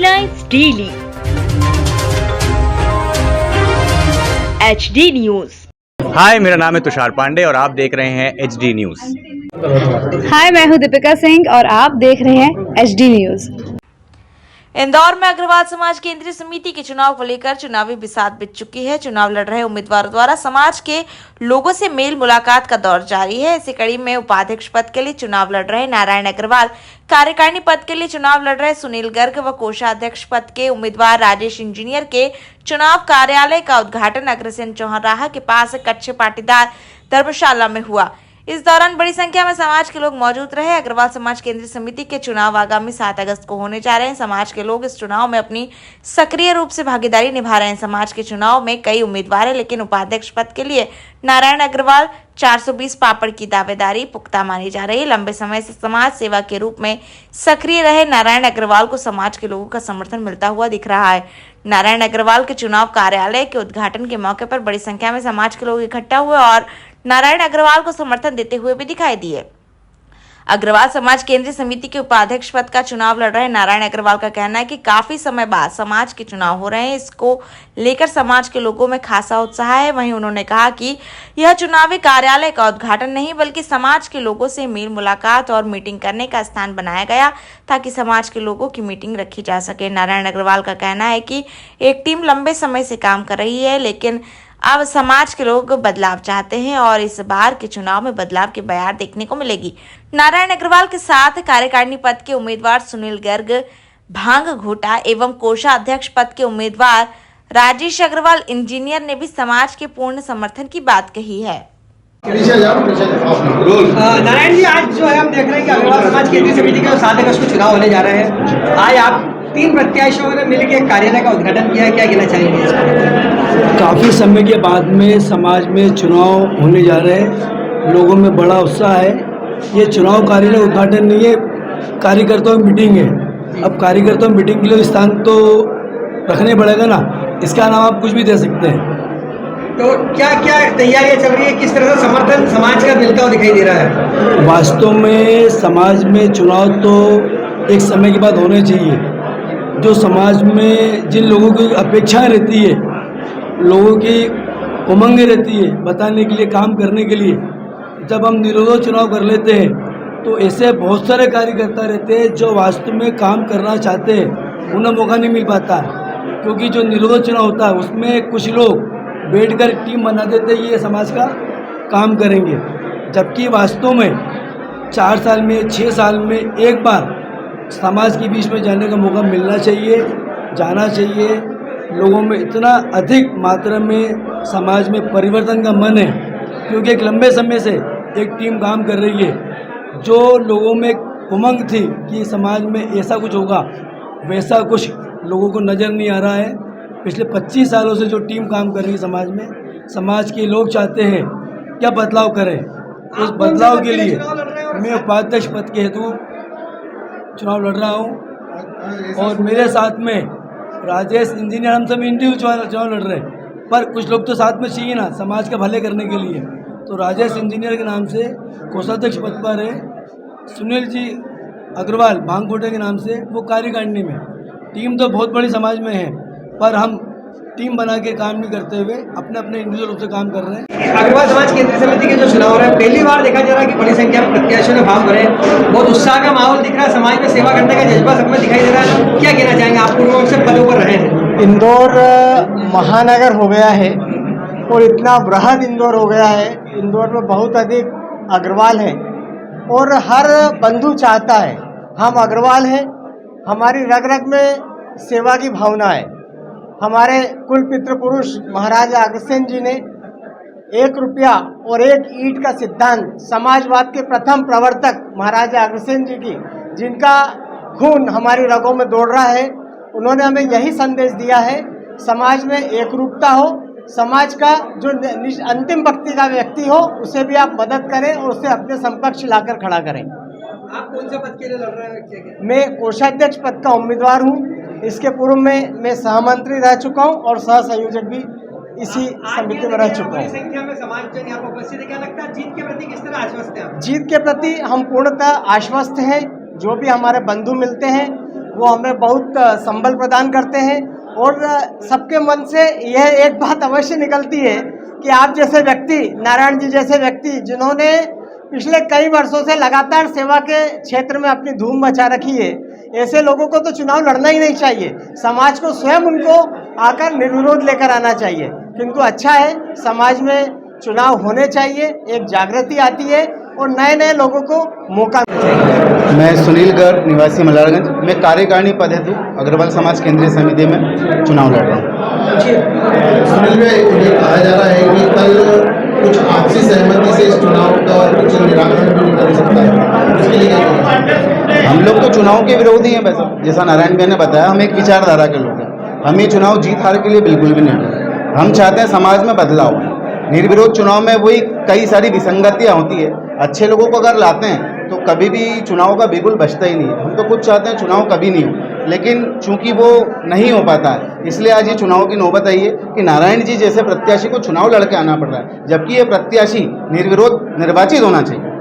Headlines daily HD news. Hi, मेरा नाम है तुषार पांडे और आप देख रहे हैं HD न्यूज। हाय, मैं हूं दीपिका सिंह और आप देख रहे हैं HD न्यूज। इंदौर में अग्रवाल समाज केंद्रीय समिति के चुनाव को लेकर चुनावी बिसात बिछ चुकी है। चुनाव लड़ रहे उम्मीदवारों द्वारा समाज के लोगों से मेल मुलाकात का दौर जारी है। इसी कड़ी में उपाध्यक्ष पद के लिए चुनाव लड़ रहे नारायण अग्रवाल, कार्यकारिणी पद के लिए चुनाव लड़ रहे सुनील गर्ग व कोषाध्यक्ष पद के उम्मीदवार राजेश इंजीनियर के चुनाव कार्यालय का उद्घाटन अग्रसेन चौराहा के पास कच्चे पाटीदार धर्मशाला में हुआ। इस दौरान बड़ी संख्या में समाज के लोग मौजूद रहे। अग्रवाल समाज केंद्रीय समिति के चुनाव आगामी 7 अगस्त को होने जा रहे हैं। समाज के लोग इस चुनाव में अपनी सक्रिय रूप से भागीदारी निभा रहे हैं। समाज के चुनाव में कई उम्मीदवार हैं, लेकिन उपाध्यक्ष पद के लिए नारायण अग्रवाल 420 पापड़ की दावेदारी पुख्ता मानी जा रही है। लंबे समय से समाज सेवा के रूप में सक्रिय रहे नारायण अग्रवाल को समाज के लोगों का समर्थन मिलता हुआ दिख रहा है। नारायण अग्रवाल के चुनाव कार्यालय के उद्घाटन के मौके पर बड़ी संख्या में समाज के लोग इकट्ठा हुए और नारायण अग्रवाल को समर्थन देते हुए भी दिखाई दिए। अग्रवाल समाज केंद्रीय समिति के उपाध्यक्ष पद का चुनाव लड़ रहे नारायण अग्रवाल का कहना है कि काफी समय बाद समाज के चुनाव हो रहे हैं। इसको लेकर समाज के लोगों में खासा उत्साह है। वहीं उन्होंने कहा कि यह चुनावी कार्यालय का उद्घाटन नहीं बल्कि समाज के लोगों से मेल मुलाकात और मीटिंग करने का स्थान बनाया गया ताकि समाज के लोगों की मीटिंग रखी जा सके। नारायण अग्रवाल का कहना है कि एक टीम लंबे समय से काम कर रही है, लेकिन अब समाज के लोग बदलाव चाहते हैं और इस बार के चुनाव में बदलाव की बयार देखने को मिलेगी। नारायण अग्रवाल के साथ कार्यकारिणी पद के उम्मीदवार सुनील गर्ग, भांग घोटा एवं कोषाध्यक्ष पद के उम्मीदवार राजेश अग्रवाल इंजीनियर ने भी समाज के पूर्ण समर्थन की बात कही है। नारायण जी, आज जो है हम देख रहे हैं कि अग्रवाल समाज केंद्रीय समिति के 7 अगस्त को चुनाव होने जा रहे हैं। आज आप 3 प्रत्याशियों ने मिलकर कार्यालय का उद्घाटन किया है, क्या कहना चाहेंगे? काफ़ी समय के बाद में समाज में चुनाव होने जा रहे हैं, लोगों में बड़ा उत्साह है। ये चुनाव कार्यालय उद्घाटन नहीं है, कार्यकर्ताओं की मीटिंग है। अब कार्यकर्ताओं मीटिंग के लिए स्थान तो रखने पड़ेगा ना, इसका नाम आप कुछ भी दे सकते हैं। तो क्या क्या तैयारियां चल रही है, किस तरह से समर्थन समाज का मिलता हुआ दिखाई दे रहा है? वास्तव में समाज में चुनाव तो एक समय के बाद होने चाहिए। जो समाज में जिन लोगों की अपेक्षाएं रहती है, लोगों की उमंगें रहती है बताने के लिए, काम करने के लिए, जब हम निरोध चुनाव कर लेते हैं तो ऐसे बहुत सारे कार्यकर्ता रहते हैं जो वास्तव में काम करना चाहते हैं, उन्हें मौका नहीं मिल पाता है। क्योंकि जो निरोध चुनाव होता है उसमें कुछ लोग बैठकर टीम बना देते हैं, ये समाज का काम करेंगे, जबकि वास्तव में 4 साल में 6 साल में एक बार समाज के बीच में जाने का मौका मिलना चाहिए, जाना चाहिए। लोगों में इतना अधिक मात्रा में समाज में परिवर्तन का मन है, क्योंकि एक लंबे समय से एक टीम काम कर रही है। जो लोगों में उमंग थी कि समाज में ऐसा कुछ होगा, वैसा कुछ लोगों को नज़र नहीं आ रहा है। पिछले 25 सालों से जो टीम काम कर रही है समाज में, समाज के लोग चाहते हैं क्या बदलाव करें। उस बदलाव के लिए मैं उपाध्यक्ष पद के हेतु चुनाव लड़ रहा हूँ और मेरे साथ में राजेश इंजीनियर, हम सब इंडिविजुअल चुनाव लड़ रहे हैं, पर कुछ लोग तो साथ में चाहिए ना समाज का भले करने के लिए। तो राजेश इंजीनियर के नाम से कोषाध्यक्ष पद पर है, सुनील जी अग्रवाल भांगकोटे के नाम से वो कार्यकारिणी में। टीम तो बहुत बड़ी समाज में है, पर हम टीम बना के काम नहीं करते हुए अपने अपने इंडिविजुअल रूप से काम कर रहे हैं। अग्रवाल समाज केंद्रीय समिति के जो चुनाव हो रहे हैं, पहली बार देखा जा रहा है कि बड़ी संख्या में प्रत्याशियों ने भाग भरे, बहुत उत्साह का माहौल दिख रहा है, समाज में सेवा करने का जज्बा सब में दिखाई दे रहा है। क्या कहना चाहेंगे? आप पूर्व से पदों पर रहे हैं। इंदौर महानगर हो गया है और इतना बृहद इंदौर हो गया है। इंदौर में बहुत अधिक अग्रवाल है और हर बंधु चाहता है हम अग्रवाल हैं। हमारी रग रग में सेवा की भावना है। हमारे कुल पितृपुरुष महाराजा अग्रसेन जी ने 1 रुपया और 1 ईंट का सिद्धांत, समाजवाद के प्रथम प्रवर्तक महाराजा अग्रसेन जी की, जिनका खून हमारी रगों में दौड़ रहा है, उन्होंने हमें यही संदेश दिया है, समाज में एकरूपता हो, समाज का जो अंतिम पंक्ति का व्यक्ति हो उसे भी आप मदद करें और उसे अपने समकक्ष लाकर खड़ा करें। आप कौन से पद के लिए लड़ रहे हैं? मैं कोषाध्यक्ष पद का उम्मीदवार हूँ। इसके पूर्व में मैं सहमंत्री रह चुका हूँ और सह संयोजक भी इसी समिति में रह चुका हूँ। संख्या में समाज जन यहाँ पर उपस्थित है, क्या लगता है जीत के प्रति किस तरह आश्वस्त है? जीत के प्रति हम पूर्णतः आश्वस्त हैं। जो भी हमारे बंधु मिलते हैं वो हमें बहुत संबल प्रदान करते हैं। और सबके मन से यह एक बात अवश्य निकलती है कि आप जैसे व्यक्ति, नारायण जी जैसे व्यक्ति, जिन्होंने पिछले कई वर्षों से लगातार सेवा के क्षेत्र में अपनी धूम मचा रखी है, ऐसे लोगों को तो चुनाव लड़ना ही नहीं चाहिए। समाज को स्वयं उनको आकर निर्विरोध लेकर आना चाहिए। किंतु अच्छा है, समाज में चुनाव होने चाहिए, एक जागृति आती है और नए नए लोगों को मौका मिलता है। मैं सुनील गर्ग, निवासी मल्हारगंज, मैं कार्यकारिणी पद हेतु अग्रवाल समाज केंद्रीय समिति में चुनाव लड़ रहा हूँ। सुनील भाई, ये कहा जा रहा है कि कल कुछ आपसी सहमति से इस चुनाव का कुछ निराकरण भी निकल सकता है, उसके लिए क्या कहेंगे? हम लोग तो चुनाव के विरोधी हैं। वैसे जैसा नारायण भाई ने बताया, हम एक विचारधारा के लोग हैं। हम ये चुनाव जीत हार के लिए बिल्कुल भी नहीं लड़। हम चाहते हैं समाज में बदलाव। निर्विरोध चुनाव में वही कई सारी विसंगतियाँ होती है। अच्छे लोगों को अगर लाते हैं तो कभी भी चुनाव का बिल्कुल बचता ही नहीं है। हम तो खुद चाहते हैं चुनाव कभी नहीं हो, लेकिन चूंकि वो नहीं हो पाता है, इसलिए आज ये चुनाव की नौबत आई है कि नारायण जी जैसे प्रत्याशी को चुनाव लड़के आना पड़ रहा है, जबकि ये प्रत्याशी निर्विरोध निर्वाचित होना चाहिए।